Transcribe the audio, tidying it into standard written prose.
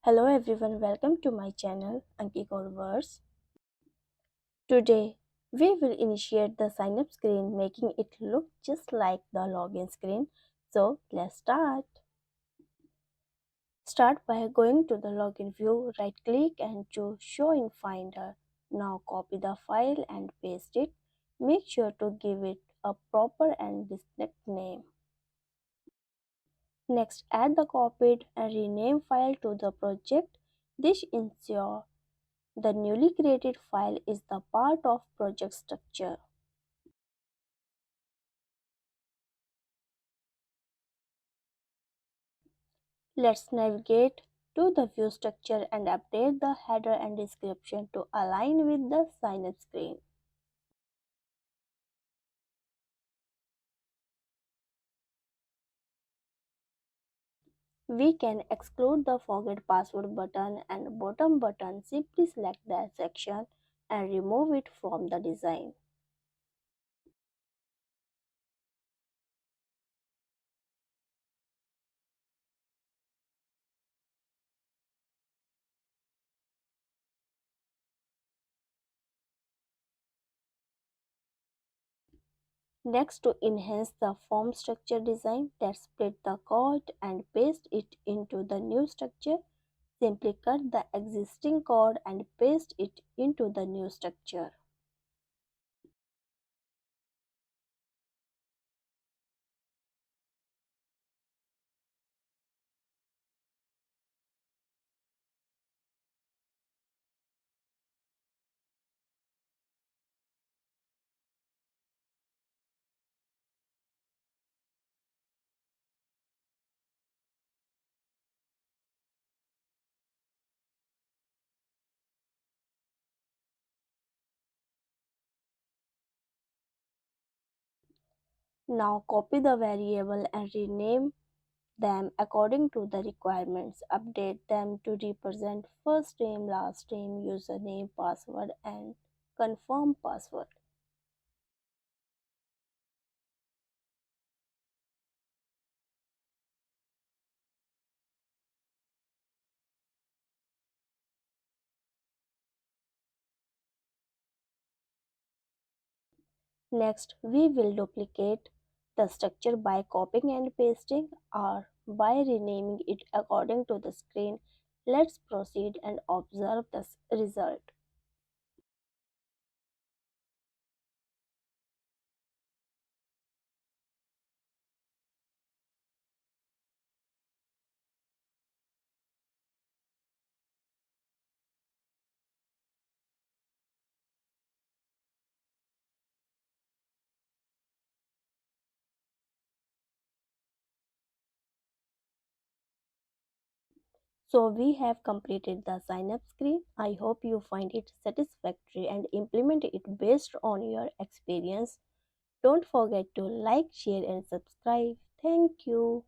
Hello everyone, welcome to my channel ankeecodeverse. Today we will initiate the sign up screen making it look just like the login screen. So let's start. Start by going to the login view, right click and choose show in Finder. Now copy the file and paste it. Make sure to give it a proper and distinct name. Next add the copied and renamed file to the project. This ensures the newly created file is the part of project structure. Let's navigate to the view structure and update the header and description to align with the sign-up screen. We can exclude the forget password button and bottom button. Simply select that section and remove it from the design. Next, to enhance the form structure design, let's split the code and paste it into the new structure. Simply cut the existing code and paste it into the new structure. Now copy the variable and rename them according to the requirements. Update them to represent first name, last name, username, password and confirm password. Next, we will duplicate the structure by copying and pasting or by renaming it according to the screen. Let's proceed and observe the result. So we have completed the sign up screen. I hope you find it satisfactory and implement it based on your experience. Don't forget to like, share and subscribe. Thank you.